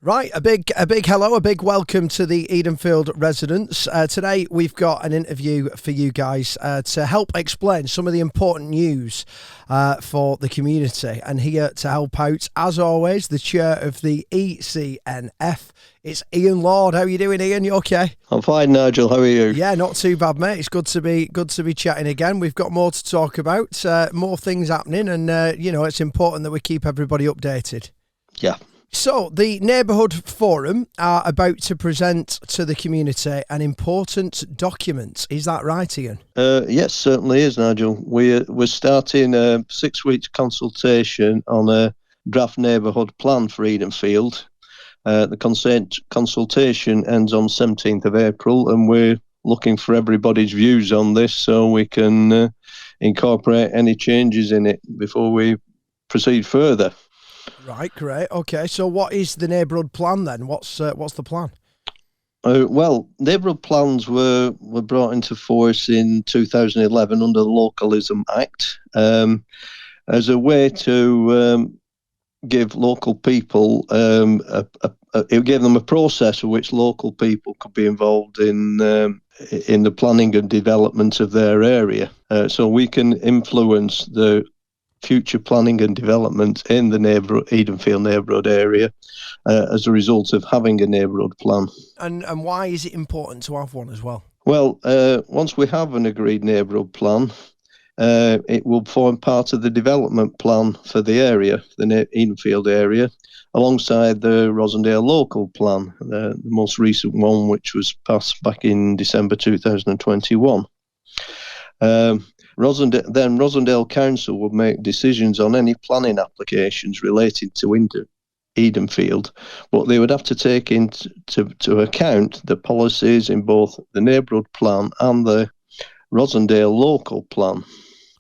Right, a big hello, a big welcome to the Edenfield residents. Today we've got an interview for you guys to help explain some of the important news for the community. And here to help out, as always, the chair of the ECNF. It's Ian Lord. How are you doing, Ian? You okay? I'm fine, Nigel. How are you? Yeah, not too bad, mate. It's good to be chatting again. We've got more to talk about, more things happening, and it's important that we keep everybody updated. Yeah. So, the Neighbourhood Forum are about to present to the community an important document. Is that right, Ian? Yes, certainly is, Nigel. We're starting a 6-week consultation on a Draft Neighbourhood Plan for Edenfield. The consultation ends on 17th of April, and we're looking for everybody's views on this so we can incorporate any changes in it before we proceed further. Right, great. Okay, so what is the neighbourhood plan then? What's the plan? Well, neighbourhood plans were brought into force in 2011 under the Localism Act as a way to give local people it gave them a process for which local people could be involved in the planning and development of their area, so we can influence the future planning and development in the Edenfield neighbourhood area as a result of having a neighbourhood plan. And why is it important to have one as well? Well, once we have an agreed neighbourhood plan, it will form part of the development plan for the area, the Edenfield area, alongside the Rosendale local plan, the most recent one, which was passed back in December 2021. Rosendale Council would make decisions on any planning applications relating to Edenfield, but they would have to take into account the policies in both the neighbourhood plan and the Rosendale local plan.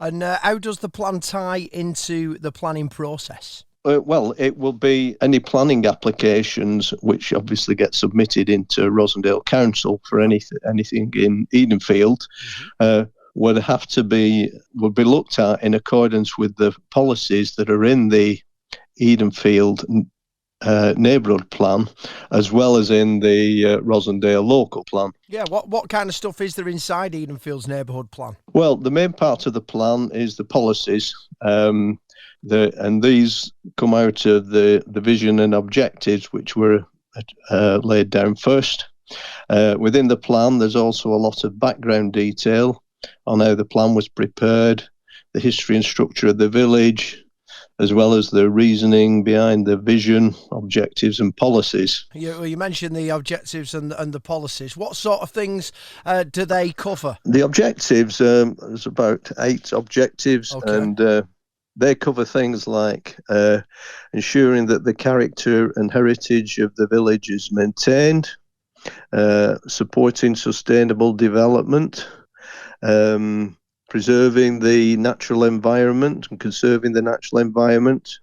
And how does the plan tie into the planning process? Well, it will be any planning applications which obviously get submitted into Rosendale Council for anything in Edenfield. Mm-hmm. Would be looked at in accordance with the policies that are in the Edenfield neighbourhood plan, as well as in the Rosendale local plan. Yeah, what kind of stuff is there inside Edenfield's neighbourhood plan? Well, the main part of the plan is the policies, and these come out of the vision and objectives which were laid down first. Within the plan, there's also a lot of background detail on how the plan was prepared, the history and structure of the village, as well as the reasoning behind the vision, objectives and policies. You mentioned the objectives and the policies. What sort of things do they cover? The objectives, there's about 8 objectives, okay. And they cover things like ensuring that the character and heritage of the village is maintained, supporting sustainable development, preserving the natural environment and conserving the natural environment,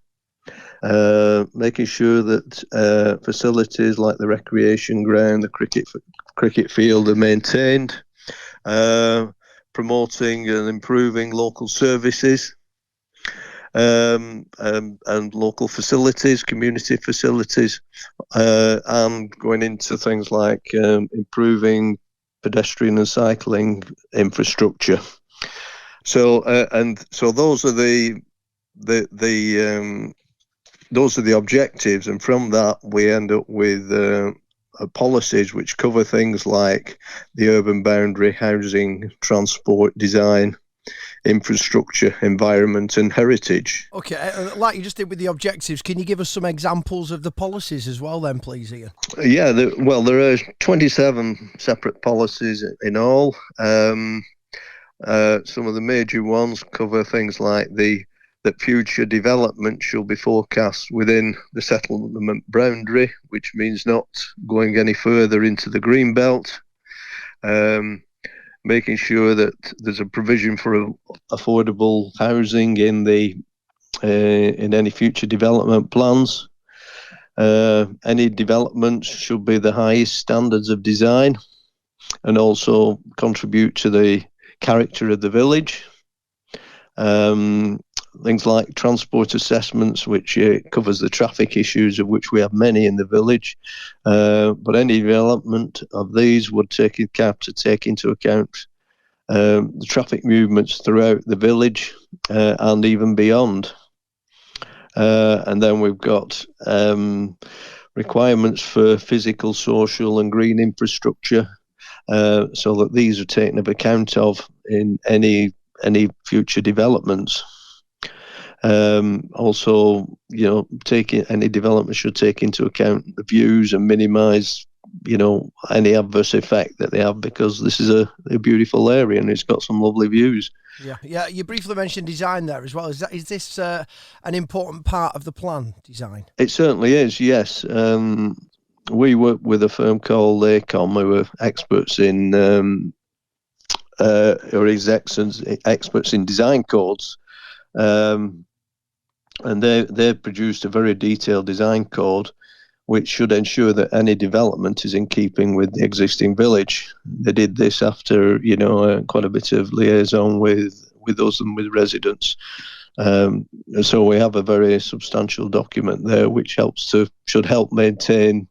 making sure that facilities like the recreation ground, the cricket field are maintained, promoting and improving local services, and local facilities, community facilities, and going into things like improving pedestrian and cycling infrastructure. So those are the objectives, and from that we end up with policies which cover things like the urban boundary, housing, transport, design, infrastructure, environment and heritage. Okay, like you just did with the objectives, can you give us some examples of the policies as well then, please, Ian? Yeah, there are 27 separate policies in all. Some of the major ones cover things like that future development shall be forecast within the settlement boundary, which means not going any further into the green belt. Making sure that there's a provision for affordable housing in any future development plans. Any development should be the highest standards of design and also contribute to the character of the village. things like transport assessments, which covers the traffic issues, of which we have many in the village. But any development of these would take into account the traffic movements throughout the village and even beyond. And then we've got requirements for physical, social and green infrastructure, so that these are taken account of in any future developments. Also, any development should take into account the views and minimise, any adverse effect that they have, because this is a beautiful area and it's got some lovely views. Yeah. You briefly mentioned design there as well. Is this an important part of the plan, design? It certainly is. Yes. We work with a firm called ECOM, who are experts in experts in design codes, and they've produced a very detailed design code, which should ensure that any development is in keeping with the existing village. They did this after, quite a bit of liaison with us and with residents. So we have a very substantial document there, which should help maintain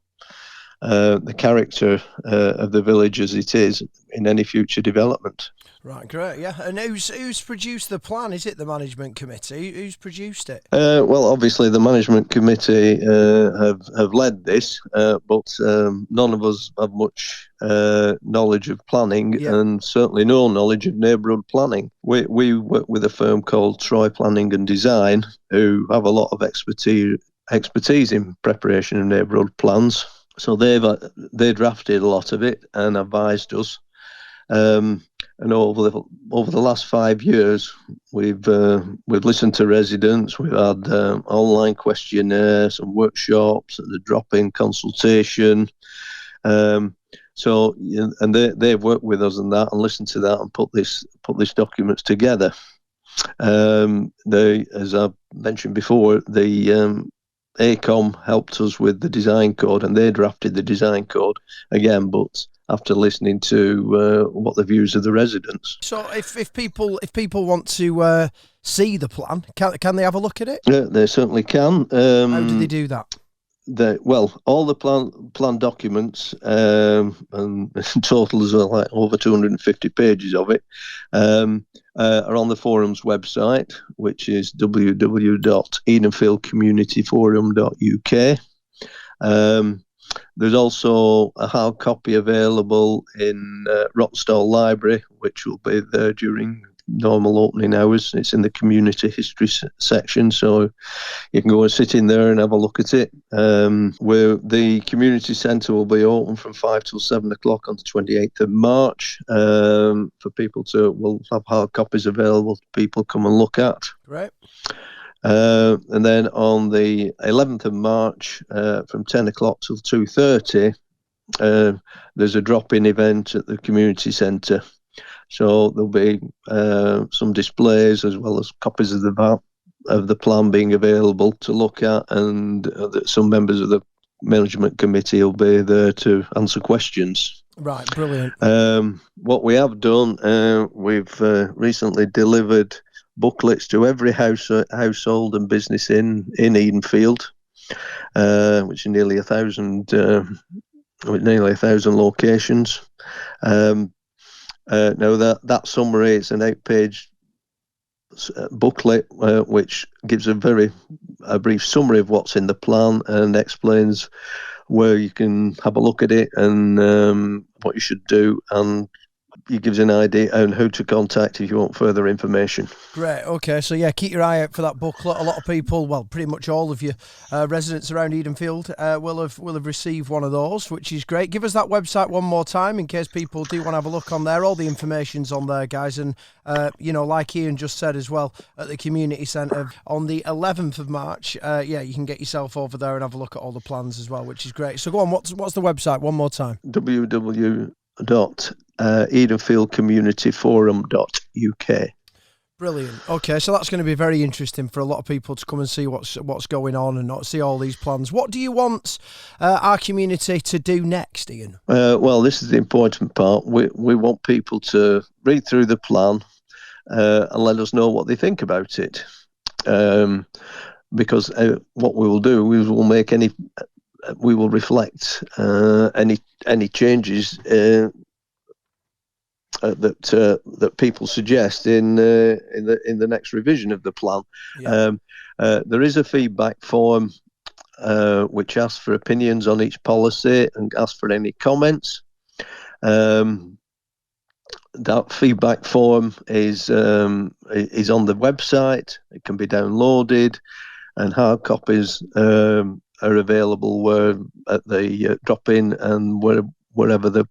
the character of the village as it is in any future development. Right, great, yeah. And who's produced the plan? Is it the management committee? Who's produced it? Well, obviously the management committee have led this, but none of us have much knowledge of planning, and certainly no knowledge of neighbourhood planning. We work with a firm called Troy Planning and Design, who have a lot of expertise in preparation of neighbourhood plans. So they drafted a lot of it and advised us. And over the last 5 years, we've listened to residents. We've had online questionnaires and workshops and the drop-in consultation. And they've worked with us on that and listened to that and put these documents together. As I mentioned before, the ACOM helped us with the design code, and they drafted the design code again, but after listening to what the views of the residents. So if people want to see the plan, can they have a look at it? Yeah, they certainly can. How do they do that? All the plan documents, and in total there's like over 250 pages of it, are on the forum's website, which is www.edenfieldcommunityforum.uk. There's also a hard copy available in Rochdale Library, which will be there during normal opening hours. It's in the community history section, so you can go and sit in there and have a look at it. Where the community centre will be open from 5 till 7 o'clock on the 28th of March. For people we'll have hard copies available for people to come and look at. Right. And then on the 11th of March, from 10 o'clock till 2:30, there's a drop-in event at the community centre. So there'll be some displays as well as copies of the plan being available to look at, and some members of the management committee will be there to answer questions. Right, brilliant. What we have done, we've recently delivered booklets to every household and business in Edenfield, which are nearly 1,000 locations. Now that summary is an 8-page booklet, which gives a brief summary of what's in the plan and explains where you can have a look at it and what you should do, and it gives an idea on who to contact if you want further information. Great. Okay. So yeah, keep your eye out for that booklet. A lot of people, well, pretty much all of you residents around Edenfield will have received one of those, which is great. Give us that website one more time in case people do want to have a look on there. All the information's on there, guys, and like Ian just said as well, at the community centre on the 11th of March. You can get yourself over there and have a look at all the plans as well, which is great. So go on. What's the website one more time? www.edenfieldcommunityforum.uk. Brilliant. Okay, so that's going to be very interesting for a lot of people to come and see what's going on and not see all these plans. What do you want our community to do next, Ian? Well, this is the important part. We want people to read through the plan and let us know what they think about it. because what we will do is we will reflect any changes that people suggest in the next revision of the plan. Yeah. There is a feedback form which asks for opinions on each policy and asks for any comments. That feedback form is on the website. It can be downloaded, and hard copies are available at the drop-in and wherever the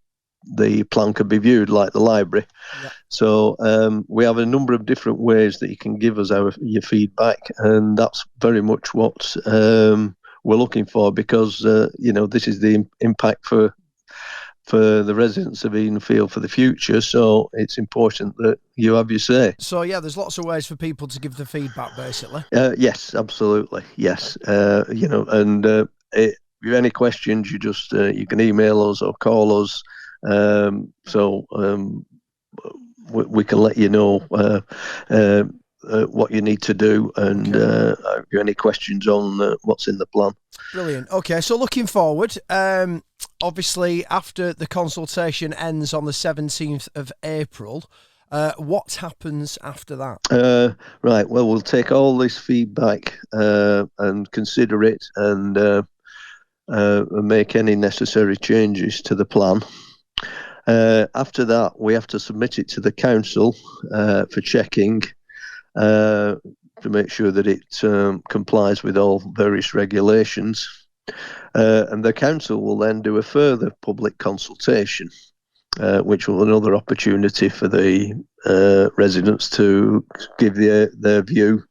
plan can be viewed, like the library. Yep. So we have a number of different ways that you can give us your feedback, and that's very much what we're looking for, because this is the impact for the residents of Edenfield for the future. So it's important that you have your say. So yeah, there's lots of ways for people to give the feedback, basically. Yes, absolutely. Yes, and if you have any questions, you can email us or call us. We can let you know what you need to do, and if you have any questions on what's in the plan. Brilliant. Okay, so looking forward, obviously after the consultation ends on the 17th of April, what happens after that? Right, well, we'll take all this feedback and consider it, and make any necessary changes to the plan. After that, we have to submit it to the council for checking, to make sure that it complies with all various regulations. And the council will then do a further public consultation, which will be another opportunity for the residents to give their view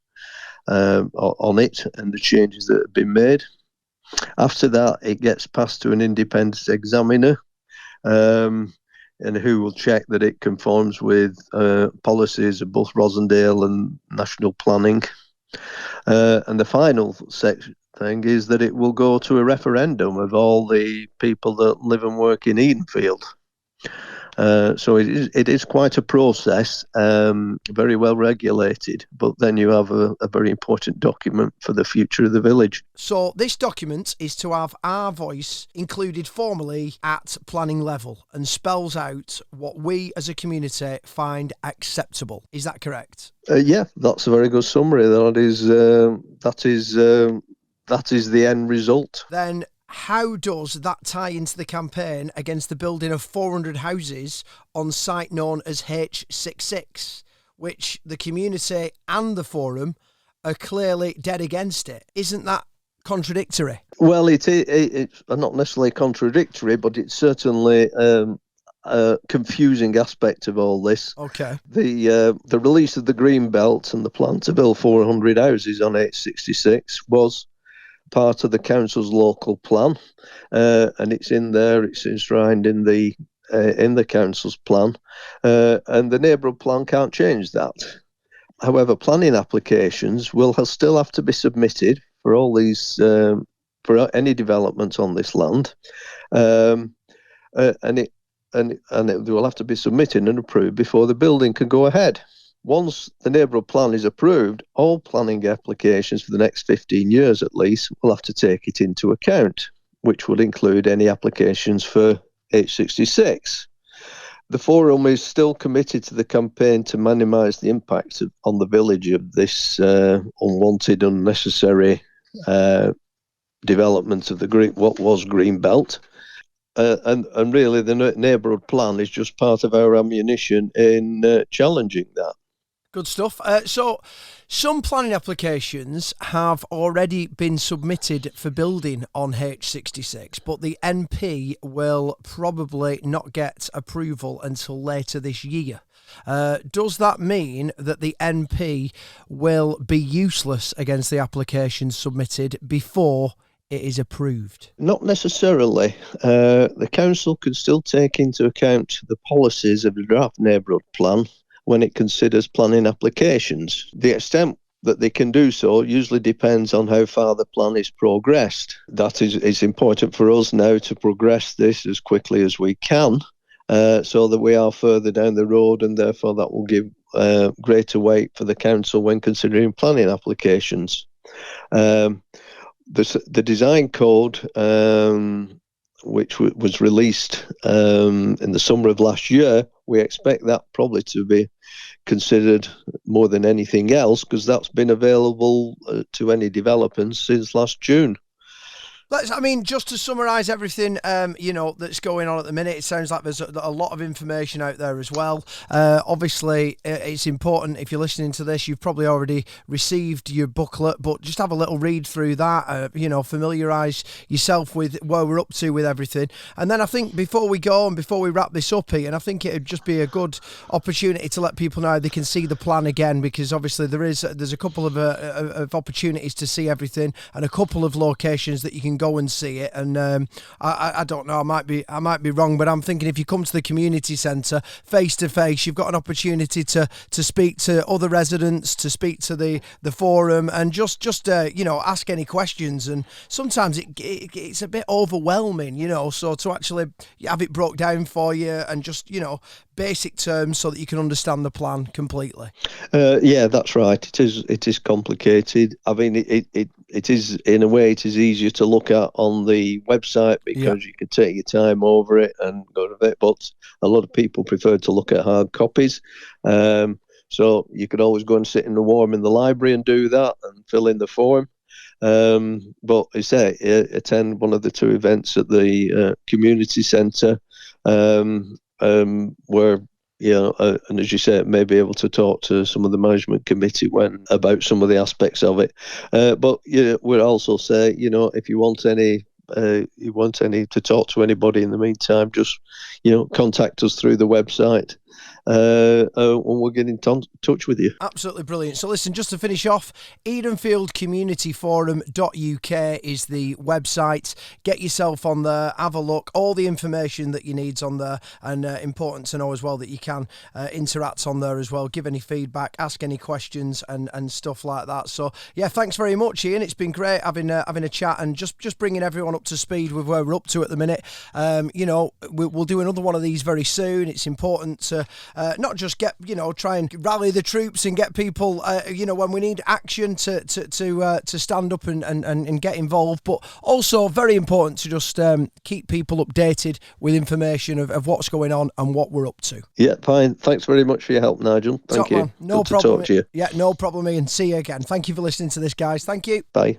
on it and the changes that have been made. After that, it gets passed to an independent examiner, and who will check that it conforms with policies of both Rosendale and national planning. And the final thing is that it will go to a referendum of all the people that live and work in Edenfield. So it is quite a process, very well regulated, but then you have a very important document for the future of the village. So this document is to have our voice included formally at planning level and spells out what we as a community find acceptable. Is that correct? Yeah, that's a very good summary. That is the end result. Then how does that tie into the campaign against the building of 400 houses on site known as H66, which the community and the forum are clearly dead against it? Isn't that contradictory? Well, it's not necessarily contradictory, but it's certainly a confusing aspect of all this. Okay. The release of the Green Belt and the plan to build 400 houses on H66 was part of the council's local plan, and it's in there. It's enshrined in the council's plan, and the neighbourhood plan can't change that. However, planning applications will still have to be submitted for all these for any development on this land, and they will have to be submitted and approved before the building can go ahead. Once the neighbourhood plan is approved, all planning applications for the next 15 years at least will have to take it into account, which would include any applications for H66. The forum is still committed to the campaign to minimise the impact on the village of this unwanted, unnecessary development of what was Green Belt. And really, the neighbourhood plan is just part of our ammunition in challenging that. Good stuff. So some planning applications have already been submitted for building on H66, but the NP will probably not get approval until later this year. Does that mean that the NP will be useless against the applications submitted before it is approved? Not necessarily. The council can still take into account the policies of the Draft Neighbourhood Plan when it considers planning applications. The extent that they can do so usually depends on how far the plan is progressed. That is important for us now to progress this as quickly as we can, so that we are further down the road, and therefore that will give greater weight for the council when considering planning applications. The design code, which was released in the summer of last year, we expect that probably to be considered more than anything else, because that's been available to any developers since last June. Just to summarise everything, that's going on at the minute, it sounds like there's a lot of information out there as well. Obviously, it's important, if you're listening to this, you've probably already received your booklet, but just have a little read through that, familiarise yourself with where we're up to with everything. And then I think before we go and before we wrap this up, Ian, I think it would just be a good opportunity to let people know they can see the plan again, because obviously there's a couple of opportunities to see everything and a couple of locations that you can go and see it. And I don't know, I might be wrong, but I'm thinking if you come to the community centre face to face, you've got an opportunity to speak to other residents, to speak to the forum, and just ask any questions. And sometimes it's a bit overwhelming, so to actually have it broke down for you and just basic terms so that you can understand the plan completely. Yeah, that's right. It is complicated. I mean, it is, in a way, it is easier to look at on the website because you can take your time over it and go to it. But a lot of people prefer to look at hard copies. So you could always go and sit in the warm in the library and do that and fill in the form. But I say, attend one of the two events at the community centre, where and as you say, may be able to talk to some of the management committee about some of the aspects of it. But we'll also say, if you want any to talk to anybody in the meantime, just contact us through the website. And we'll get in touch with you. Absolutely brilliant. So listen, just to finish off, EdenfieldCommunityForum.uk is the website. Get yourself on there, have a look. All the information that you need's on there, and important to know as well that you can interact on there as well, give any feedback, ask any questions and stuff like that. So yeah, thanks very much, Ian. It's been great having a chat and just bringing everyone up to speed with where we're up to at the minute. We'll do another one of these very soon. It's important to not just get, try and rally the troops and get people, when we need action to stand up and get involved, but also very important to just keep people updated with information of what's going on and what we're up to. Yeah, fine. Thanks very much for your help, Nigel. Thank you. Man. No Good problem. to talk to you. Yeah, no problem, Ian. See you again. Thank you for listening to this, guys. Thank you. Bye.